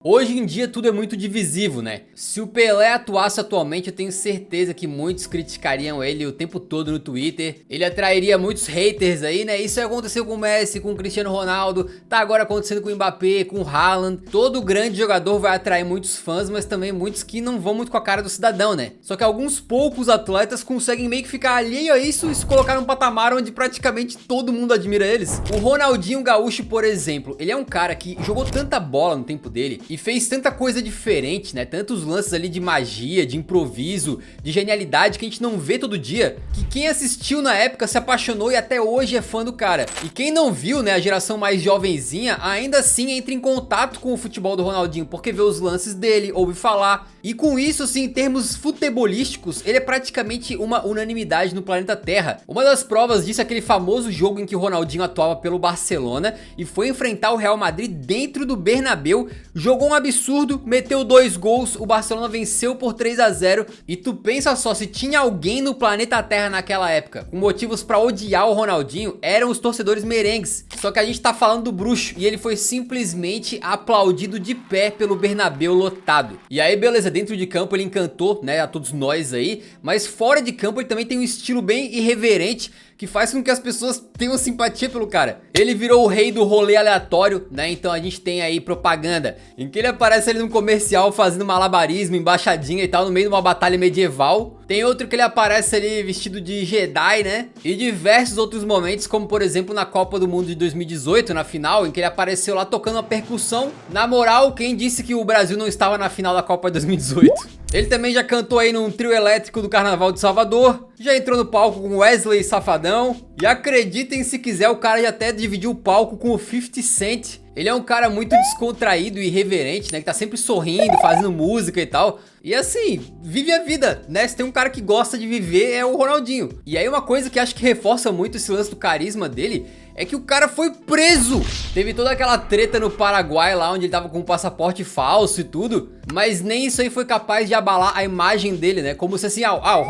Hoje em dia tudo é muito divisivo, né? Se o Pelé atuasse atualmente, eu tenho certeza que muitos criticariam ele o tempo todo no Twitter. Ele atrairia muitos haters aí, né? Isso aconteceu com o Messi, com o Cristiano Ronaldo, tá agora acontecendo com o Mbappé, com o Haaland. Todo grande jogador vai atrair muitos fãs, mas também muitos que não vão muito com a cara do cidadão, né? Só que alguns poucos atletas conseguem meio que ficar alheio a isso e se colocar num patamar onde praticamente todo mundo admira eles. O Ronaldinho Gaúcho, por exemplo, ele é um cara que jogou tanta bola no tempo dele e fez tanta coisa diferente, né? Tantos lances ali de magia, de improviso, de genialidade que a gente não vê todo dia, que quem assistiu na época se apaixonou e até hoje é fã do cara. E quem não viu, né, a geração mais jovenzinha, ainda assim entra em contato com o futebol do Ronaldinho, porque vê os lances dele, ouve falar. E com isso, assim, em termos futebolísticos, ele é praticamente uma unanimidade no planeta Terra. Uma das provas disso é aquele famoso jogo em que o Ronaldinho atuava pelo Barcelona e foi enfrentar o Real Madrid dentro do Bernabéu, jogou um absurdo, meteu 2 gols, o Barcelona venceu por 3-0 e tu pensa só, se tinha alguém no planeta Terra naquela época com motivos pra odiar o Ronaldinho, eram os torcedores merengues. Só que a gente tá falando do bruxo e ele foi simplesmente aplaudido de pé pelo Bernabéu lotado. E aí beleza, dentro de campo ele encantou, né, a todos nós aí, mas fora de campo ele também tem um estilo bem irreverente que faz com que as pessoas tenham simpatia pelo cara. Ele virou o rei do rolê aleatório, né? Então a gente tem aí propaganda em que ele aparece ali num comercial fazendo malabarismo, embaixadinha e tal, no meio de uma batalha medieval. Tem outro que ele aparece ali vestido de Jedi, né? E diversos outros momentos, como por exemplo na Copa do Mundo de 2018, na final, em que ele apareceu lá tocando uma percussão. Na moral, quem disse que o Brasil não estava na final da Copa de 2018? Ele também já cantou aí num trio elétrico do Carnaval de Salvador, já entrou no palco com Wesley Safadão, e acreditem se quiser, o cara já até dividiu o palco com o 50 Cent. Ele é um cara muito descontraído e irreverente, né, que tá sempre sorrindo, fazendo música e tal. E assim, vive a vida, né? Se tem um cara que gosta de viver é o Ronaldinho. E aí uma coisa que acho que reforça muito esse lance do carisma dele é que o cara foi preso. Teve toda aquela treta no Paraguai lá, onde ele tava com um passaporte falso e tudo, mas nem isso aí foi capaz de abalar a imagem dele, né? Como se assim, o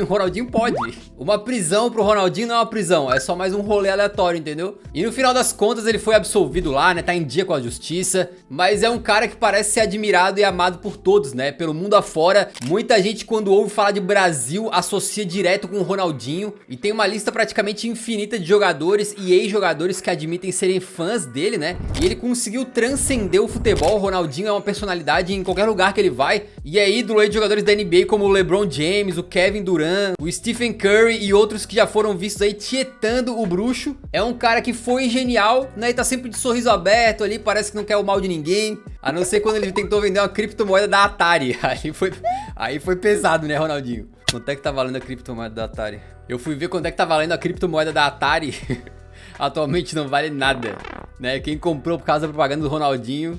Ronaldinho pode. Uma prisão pro Ronaldinho não é uma prisão, é só mais um rolê aleatório, entendeu? E no final das contas ele foi absolvido lá, né? Tá em dia com a justiça, mas é um cara que parece ser admirado e amado por todos, né? Pelo mundo afora. Muita gente quando ouve falar de Brasil associa direto com o Ronaldinho, e tem uma lista praticamente infinita de jogadores e ex-jogadores que admitem serem fãs dele, né? E ele conseguiu transcender o futebol. O Ronaldinho é uma personalidade em qualquer lugar que ele vai, e é ídolo aí de jogadores da NBA como o LeBron James, o Kevin Durant, o Stephen Curry e outros que já foram vistos aí tietando o bruxo. É um cara que foi genial, né? E tá sempre de sorriso aberto ali, parece que não quer o mal de ninguém, a não ser quando ele tentou vender uma criptomoeda da Atari. Aí foi pesado, né, Ronaldinho? Quanto é que tá valendo a criptomoeda da Atari? Eu fui ver quanto é que tá valendo a criptomoeda da Atari. Atualmente não vale nada, né? Quem comprou por causa da propaganda do Ronaldinho.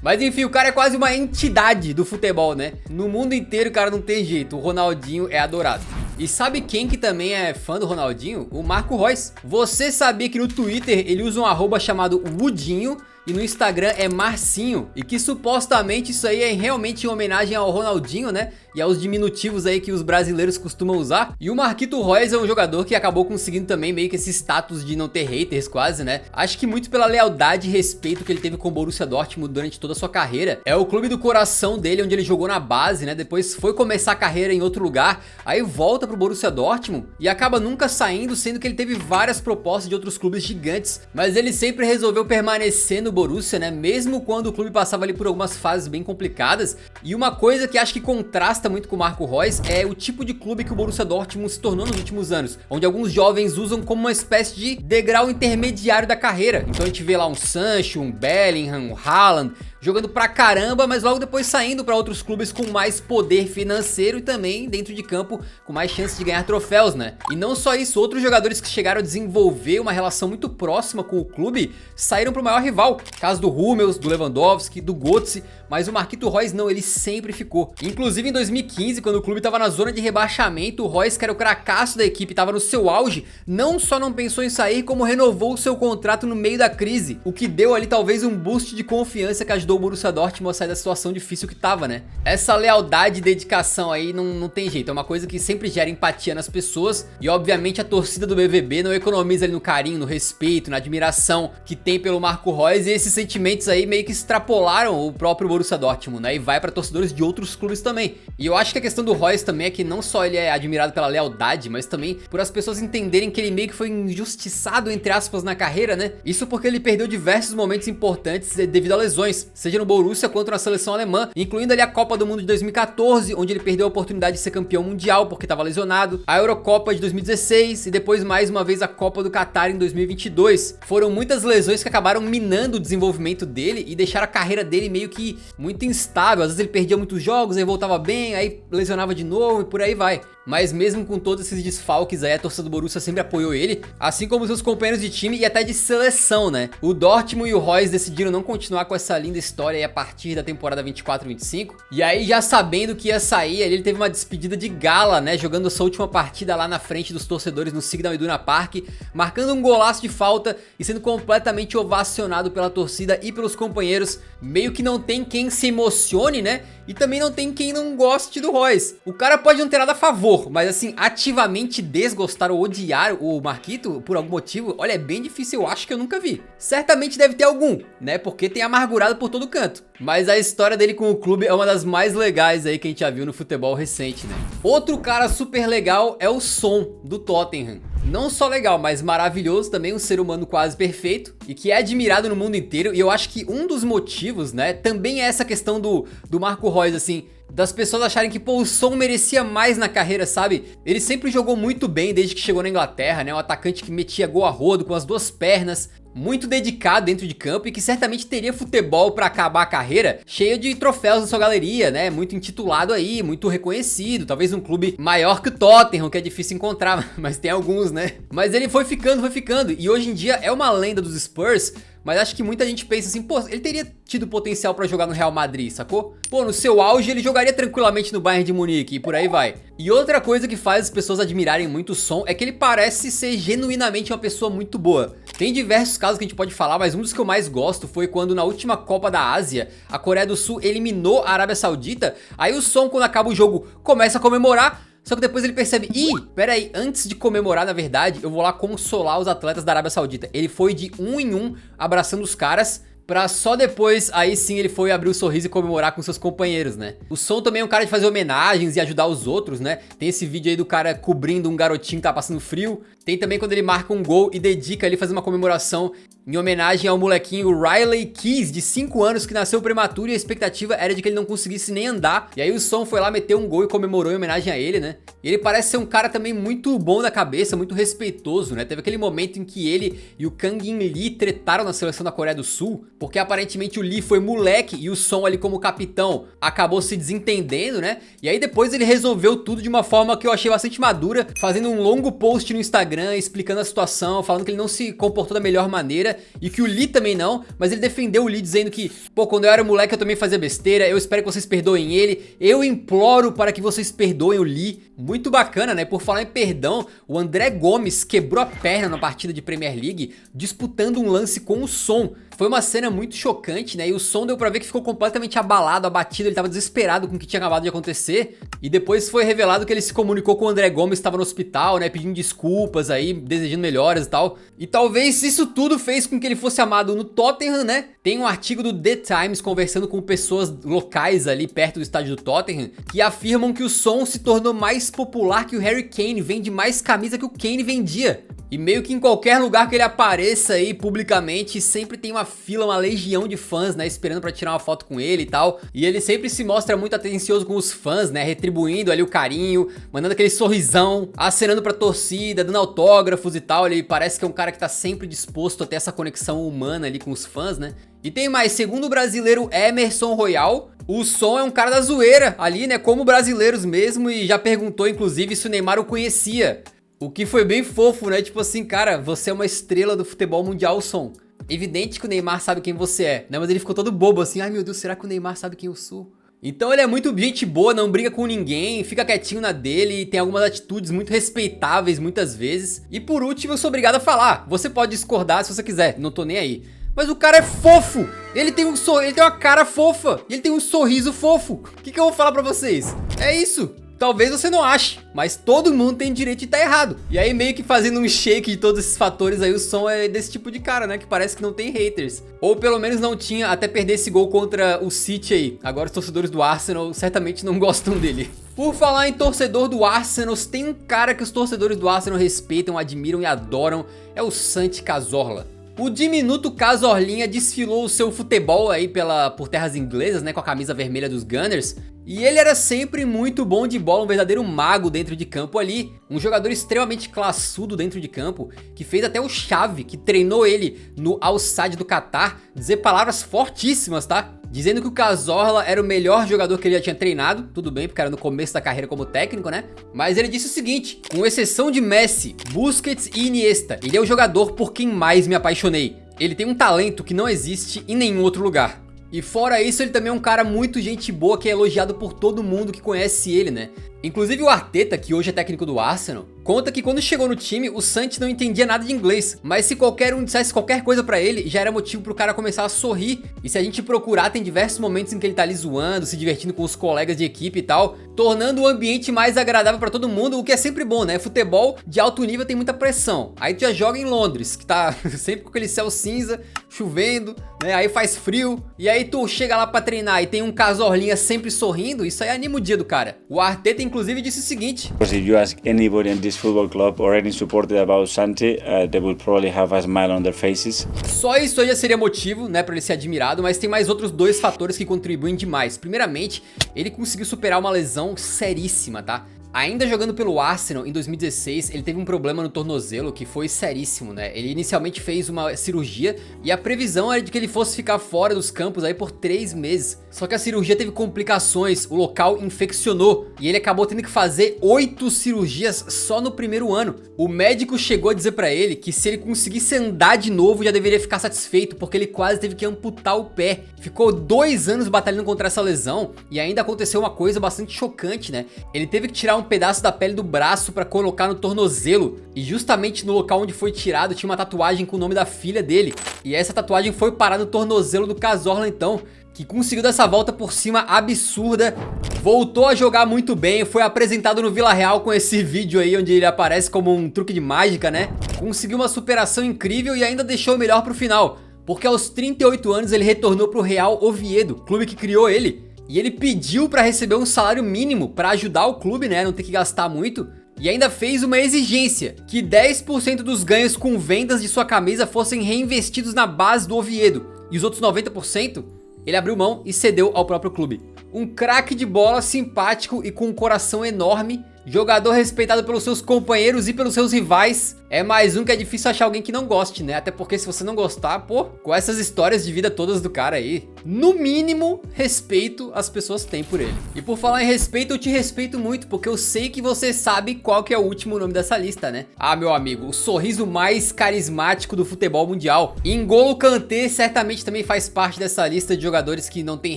Mas enfim, o cara é quase uma entidade do futebol, né? No mundo inteiro o cara não tem jeito, o Ronaldinho é adorado. E sabe quem que também é fã do Ronaldinho? O Marco Reus. Você sabia que no Twitter ele usa um arroba chamado Wudinho e no Instagram é Marcinho, e que supostamente isso aí é realmente em homenagem ao Ronaldinho, né? E aos diminutivos aí que os brasileiros costumam usar. E o Marquito Reus é um jogador que acabou conseguindo também meio que esse status de não ter haters quase, né? Acho que muito pela lealdade e respeito que ele teve com o Borussia Dortmund durante toda a sua carreira. É o clube do coração dele, onde ele jogou na base, né? Depois foi começar a carreira em outro lugar, aí volta pro Borussia Dortmund e acaba nunca saindo, sendo que ele teve várias propostas de outros clubes gigantes, mas ele sempre resolveu permanecer no Borussia, né? Mesmo quando o clube passava ali por algumas fases bem complicadas. E uma coisa que acho que contrasta muito com o Marco Reus é o tipo de clube que o Borussia Dortmund se tornou nos últimos anos, onde alguns jovens usam como uma espécie de degrau intermediário da carreira. Então a gente vê lá um Sancho, um Bellingham, um Haaland jogando pra caramba, mas logo depois saindo pra outros clubes com mais poder financeiro e também dentro de campo com mais chances de ganhar troféus, né? E não só isso, outros jogadores que chegaram a desenvolver uma relação muito próxima com o clube saíram pro maior rival. Caso do Hummels, do Lewandowski, do Götze, mas o Marquito Reus não, ele sempre ficou. Inclusive em 2015, quando o clube tava na zona de rebaixamento, o Royce, que era o cracaço da equipe, tava no seu auge, não só não pensou em sair, como renovou o seu contrato no meio da crise, o que deu ali talvez um boost de confiança que ajudou o Borussia Dortmund a sair da situação difícil que tava, né? Essa lealdade e dedicação aí não tem jeito, é uma coisa que sempre gera empatia nas pessoas, e obviamente a torcida do BVB não economiza ali no carinho, no respeito, na admiração que tem pelo Marco Reus, e esses sentimentos aí meio que extrapolaram o próprio Borussia Dortmund, né? E vai pra torcedores de outros clubes também. E eu acho que a questão do Reus também é que não só ele é admirado pela lealdade, mas também por as pessoas entenderem que ele meio que foi injustiçado, entre aspas, na carreira, né? Isso porque ele perdeu diversos momentos importantes devido a lesões, seja no Borussia quanto na seleção alemã, incluindo ali a Copa do Mundo de 2014, onde ele perdeu a oportunidade de ser campeão mundial porque estava lesionado, a Eurocopa de 2016 e depois mais uma vez a Copa do Catar em 2022. Foram muitas lesões que acabaram minando o desenvolvimento dele e deixaram a carreira dele meio que muito instável. Às vezes ele perdia muitos jogos, aí voltava bem, aí lesionava de novo e por aí vai. Mas mesmo com todos esses desfalques aí, a torcida do Borussia sempre apoiou ele, assim como seus companheiros de time e até de seleção, né? O Dortmund e o Reus decidiram não continuar com essa linda história aí a partir da temporada 24-25. E aí, já sabendo que ia sair, ele teve uma despedida de gala, né? Jogando sua última partida lá na frente dos torcedores no Signal Iduna Park, marcando um golaço de falta e sendo completamente ovacionado pela torcida e pelos companheiros. Meio que não tem quem se emocione, né? E também não tem quem não goste do Reus. O cara pode não ter nada a favor, mas assim, ativamente desgostar ou odiar o Marquito por algum motivo, olha, é bem difícil, eu acho que eu nunca vi. Certamente deve ter algum, né? Porque tem amargurado por todo canto. Mas a história dele com o clube é uma das mais legais aí que a gente já viu no futebol recente, né? Outro cara super legal é o Son, do Tottenham. Não só legal, mas maravilhoso também, um ser humano quase perfeito e que é admirado no mundo inteiro. E eu acho que um dos motivos, né, também é essa questão do Marco Reus, assim, das pessoas acharem que, pô, o Son merecia mais na carreira, sabe? Ele sempre jogou muito bem desde que chegou na Inglaterra, né? Um atacante que metia gol a rodo com as duas pernas, muito dedicado dentro de campo e que certamente teria futebol pra acabar a carreira cheio de troféus na sua galeria, né? Muito intitulado aí, muito reconhecido, talvez um clube maior que o Tottenham, que é difícil encontrar, mas tem alguns, né? Mas ele foi ficando, e hoje em dia é uma lenda dos Spurs. Mas acho que muita gente pensa assim, pô, ele teria tido potencial pra jogar no Real Madrid, sacou? Pô, no seu auge ele jogaria tranquilamente no Bayern de Munique e por aí vai. E outra coisa que faz as pessoas admirarem muito o Son é que ele parece ser genuinamente uma pessoa muito boa. Tem diversos casos que a gente pode falar, mas um dos que eu mais gosto foi quando na última Copa da Ásia, a Coreia do Sul eliminou a Arábia Saudita. Aí o Son, quando acaba o jogo, começa a comemorar. Só que depois ele percebe, pera aí, antes de comemorar, na verdade, eu vou lá consolar os atletas da Arábia Saudita. Ele foi de um em um, abraçando os caras, pra só depois, aí sim, ele foi abrir o sorriso e comemorar com seus companheiros, né? O Son também é um cara de fazer homenagens e ajudar os outros, né? Tem esse vídeo aí do cara cobrindo um garotinho que tá passando frio. Tem também quando ele marca um gol e dedica ali, fazer uma comemoração em homenagem ao molequinho Riley Keys, de 5 anos, que nasceu prematuro e a expectativa era de que ele não conseguisse nem andar. E aí o Son foi lá, meteu um gol e comemorou em homenagem a ele, né? E ele parece ser um cara também muito bom da cabeça, muito respeitoso, né? Teve aquele momento em que ele e o Kang In Lee tretaram na seleção da Coreia do Sul, porque aparentemente o Lee foi moleque e o Son ali como capitão acabou se desentendendo, né? E aí depois ele resolveu tudo de uma forma que eu achei bastante madura, fazendo um longo post no Instagram explicando a situação, falando que ele não se comportou da melhor maneira e que o Lee também não, mas ele defendeu o Lee dizendo que, pô, quando eu era moleque eu também fazia besteira, eu espero que vocês perdoem ele, eu imploro para que vocês perdoem o Lee. Muito bacana, né? Por falar em perdão, o André Gomes quebrou a perna na partida de Premier League disputando um lance com o Son. Foi uma cena muito chocante, né? E o Son deu pra ver que ficou completamente abalado, abatido, ele tava desesperado com o que tinha acabado de acontecer. E depois foi revelado que ele se comunicou com o André Gomes, estava no hospital, né? Pedindo desculpas aí, desejando melhoras e tal. E talvez isso tudo fez com que ele fosse amado no Tottenham, né? Tem um artigo do The Times conversando com pessoas locais ali perto do estádio do Tottenham que afirmam que o Son se tornou mais popular que o Harry Kane, vende mais camisa que o Kane vendia. E meio que em qualquer lugar que ele apareça aí publicamente, sempre tem uma fila, uma legião de fãs, né, esperando pra tirar uma foto com ele e tal. E ele sempre se mostra muito atencioso com os fãs, né, retribuindo ali o carinho, mandando aquele sorrisão, acenando pra torcida, dando autógrafos e tal. Ele parece que é um cara que tá sempre disposto a ter essa conexão humana ali com os fãs, né. E tem mais, segundo o brasileiro Emerson Royal, o Son é um cara da zoeira ali, né, como brasileiros mesmo, e já perguntou inclusive se o Neymar o conhecia. O que foi bem fofo, né? Tipo assim, cara, você é uma estrela do futebol mundial, Son. Evidente que o Neymar sabe quem você é, né? Mas ele ficou todo bobo assim, ai meu Deus, será que o Neymar sabe quem eu sou? Então ele é muito gente boa, não briga com ninguém, fica quietinho na dele, tem algumas atitudes muito respeitáveis muitas vezes. E por último, eu sou obrigado a falar, você pode discordar se você quiser, não tô nem aí. Mas o cara é fofo, ele tem uma cara fofa, ele tem um sorriso fofo. O que eu vou falar pra vocês? É isso. Talvez você não ache, mas todo mundo tem direito de estar errado. E aí meio que fazendo um shake de todos esses fatores aí, o som é desse tipo de cara, né? Que parece que não tem haters. Ou pelo menos não tinha até perder esse gol contra o City aí. Agora os torcedores do Arsenal certamente não gostam dele. Por falar em torcedor do Arsenal, tem um cara que os torcedores do Arsenal respeitam, admiram e adoram. É o Santi Cazorla. O diminuto Cazorlinha desfilou o seu futebol aí por terras inglesas, né, com a camisa vermelha dos Gunners. E ele era sempre muito bom de bola, um verdadeiro mago dentro de campo ali. Um jogador extremamente classudo dentro de campo, que fez até o Xavi, que treinou ele no Al Sadd do Catar, dizer palavras fortíssimas, tá? Dizendo que o Cazorla era o melhor jogador que ele já tinha treinado. Tudo bem, porque era no começo da carreira como técnico, né? Mas ele disse o seguinte: com exceção de Messi, Busquets e Iniesta, ele é o jogador por quem mais me apaixonei. Ele tem um talento que não existe em nenhum outro lugar. E fora isso, ele também é um cara muito gente boa, que é elogiado por todo mundo que conhece ele, né? Inclusive o Arteta, que hoje é técnico do Arsenal, conta que quando chegou no time, o Santi não entendia nada de inglês, mas se qualquer um dissesse qualquer coisa pra ele, já era motivo pro cara começar a sorrir. E se a gente procurar, tem diversos momentos em que ele tá ali zoando, se divertindo com os colegas de equipe e tal, tornando o ambiente mais agradável pra todo mundo, o que é sempre bom, né? Futebol de alto nível tem muita pressão. Aí tu já joga em Londres, que tá sempre com aquele céu cinza, chovendo, né? Aí faz frio, e aí tu chega lá pra treinar e tem um Cazorlinha sempre sorrindo, isso aí anima o dia do cara. O Arteta inclusive disse o seguinte: Because if you ask anybody in this football club or any supporter about Santi, they will probably have a smile on their faces. Só isso aí já seria motivo, né, pra ele ser admirado, mas tem mais outros dois fatores que contribuem demais. Primeiramente, ele conseguiu superar uma lesão seríssima, tá? Ainda jogando pelo Arsenal em 2016, ele teve um problema no tornozelo que foi seríssimo, né? Ele inicialmente fez uma cirurgia e a previsão era de que ele fosse ficar fora dos campos aí por 3 meses. Só que a cirurgia teve complicações, o local infeccionou e ele acabou tendo que fazer 8 cirurgias só no primeiro ano. O médico chegou a dizer pra ele que se ele conseguisse andar de novo já deveria ficar satisfeito, porque ele quase teve que amputar o pé. Ficou 2 anos batalhando contra essa lesão e ainda aconteceu uma coisa bastante chocante, né? Ele teve que tirar um pedaço da pele do braço pra colocar no tornozelo, e justamente no local onde foi tirado tinha uma tatuagem com o nome da filha dele, e essa tatuagem foi parar no tornozelo do Cazorla então, que conseguiu dar essa volta por cima absurda, voltou a jogar muito bem, foi apresentado no Vila Real com esse vídeo aí onde ele aparece como um truque de mágica, né? Conseguiu uma superação incrível e ainda deixou o melhor pro final, porque aos 38 anos ele retornou pro Real Oviedo, clube que criou ele. E ele pediu pra receber um salário mínimo pra ajudar o clube, né, não ter que gastar muito. E ainda fez uma exigência, que 10% dos ganhos com vendas de sua camisa fossem reinvestidos na base do Oviedo. E os outros 90%, ele abriu mão e cedeu ao próprio clube. Um craque de bola, simpático e com um coração enorme. Jogador respeitado pelos seus companheiros e pelos seus rivais. É mais um que é difícil achar alguém que não goste, né? Até porque se você não gostar, pô, com essas histórias de vida todas do cara aí, no mínimo, respeito as pessoas têm por ele. E por falar em respeito, eu te respeito muito, porque eu sei que você sabe qual que é o último nome dessa lista, né? Ah, meu amigo, o sorriso mais carismático do futebol mundial. N'Golo Kanté certamente também faz parte dessa lista de jogadores que não tem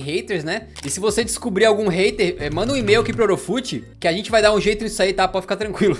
haters, né? E se você descobrir algum hater, manda um e-mail aqui pro Orofute, que a gente vai dar um jeito nisso aí, tá? Pode ficar tranquilo.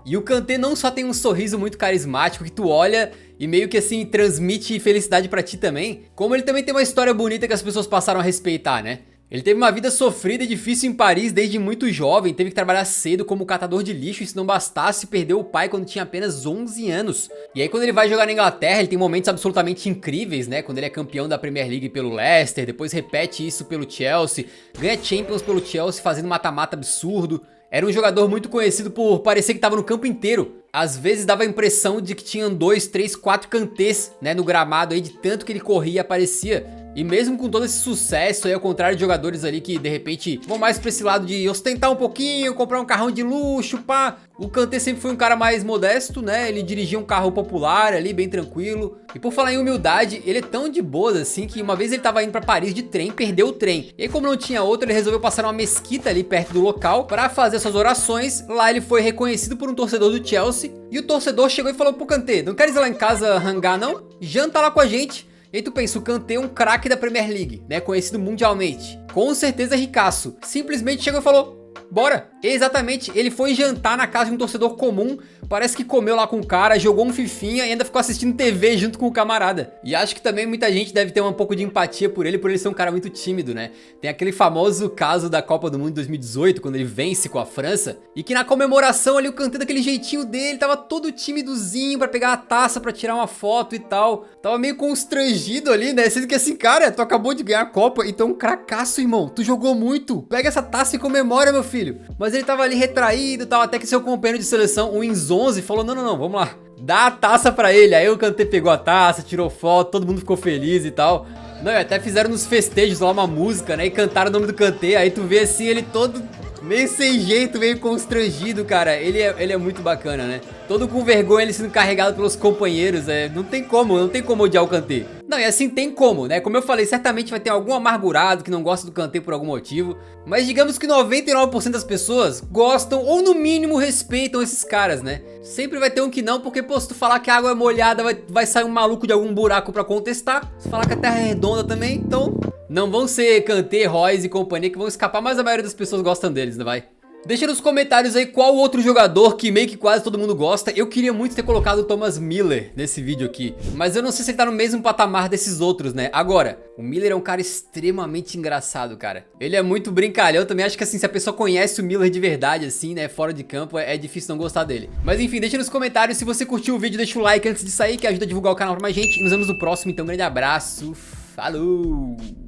E o Kanté não só tem um sorriso muito carismático que tu olha e meio que assim transmite felicidade pra ti também, como ele também tem uma história bonita que as pessoas passaram a respeitar, né? Ele teve uma vida sofrida e difícil em Paris desde muito jovem, teve que trabalhar cedo como catador de lixo e se não bastasse, perdeu o pai quando tinha apenas 11 anos. E aí quando ele vai jogar na Inglaterra, ele tem momentos absolutamente incríveis, né? Quando ele é campeão da Premier League pelo Leicester, depois repete isso pelo Chelsea, ganha Champions pelo Chelsea fazendo mata-mata absurdo. Era um jogador muito conhecido por parecer que estava no campo inteiro. Às vezes dava a impressão de que tinham 2, 3, 4 Kantês, né, no gramado aí, de tanto que ele corria e aparecia. E mesmo com todo esse sucesso aí, ao contrário de jogadores ali que de repente vão mais pra esse lado de ostentar um pouquinho, comprar um carrão de luxo, pá. O Kanté sempre foi um cara mais modesto, né? Ele dirigia um carro popular ali, bem tranquilo. E por falar em humildade, ele é tão de boa assim que uma vez ele tava indo pra Paris de trem, perdeu o trem. E aí como não tinha outro, ele resolveu passar numa mesquita ali perto do local pra fazer suas orações. Lá ele foi reconhecido por um torcedor do Chelsea. E o torcedor chegou e falou pro Kanté: não queres ir lá em casa rangar não? Janta lá com a gente. E aí tu pensa, o Kanté é um craque da Premier League, né, conhecido mundialmente. Com certeza ricaço. Simplesmente chegou e falou: bora! Exatamente, ele foi jantar na casa de um torcedor comum, parece que comeu lá com o cara, jogou um fifinha e ainda ficou assistindo TV junto com o camarada. E acho que também muita gente deve ter um pouco de empatia por ele ser um cara muito tímido, né? Tem aquele famoso caso da Copa do Mundo de 2018, quando ele vence com a França, e que na comemoração ali o Kanté daquele jeitinho dele, tava todo timidozinho pra pegar a taça, pra tirar uma foto e tal. Tava meio constrangido ali, né? Sendo que assim, cara, tu acabou de ganhar a Copa, então um cracaço, irmão. Tu jogou muito. Pega essa taça e comemora, meu filho. Mas ele tava ali retraído e tal, até que seu companheiro de seleção, o Inzonzi, falou: não, vamos lá, dá a taça pra ele. Aí o Kanté pegou a taça, tirou foto, todo mundo ficou feliz e tal. Não, e até fizeram nos festejos lá uma música, né, e cantaram o nome do Kanté. Aí tu vê assim, ele todo meio sem jeito, meio constrangido, cara. Ele é muito bacana, né? Todo com vergonha, ele sendo carregado pelos companheiros. Não tem como odiar o Kanté. Não, e assim tem como, né? Como eu falei, certamente vai ter algum amargurado que não gosta do Kanté por algum motivo. Mas digamos que 99% das pessoas gostam ou no mínimo respeitam esses caras, né? Sempre vai ter um que não, porque pô, se tu falar que a água é molhada, vai sair um maluco de algum buraco pra contestar. Se falar que a terra é redonda também, então não vão ser Kanté, Royce e companhia que vão escapar, mas a maioria das pessoas gostam deles, né, vai? Deixa nos comentários aí qual outro jogador que meio que quase todo mundo gosta. Eu queria muito ter colocado o Thomas Müller nesse vídeo aqui, mas eu não sei se ele tá no mesmo patamar desses outros, né? Agora, o Müller é um cara extremamente engraçado, cara. Ele é muito brincalhão, eu também acho que assim, se a pessoa conhece o Müller de verdade, assim, né, fora de campo, é difícil não gostar dele. Mas enfim, deixa nos comentários, se você curtiu o vídeo, deixa o like antes de sair, que ajuda a divulgar o canal pra mais gente. E nos vemos no próximo, então um grande abraço, falou!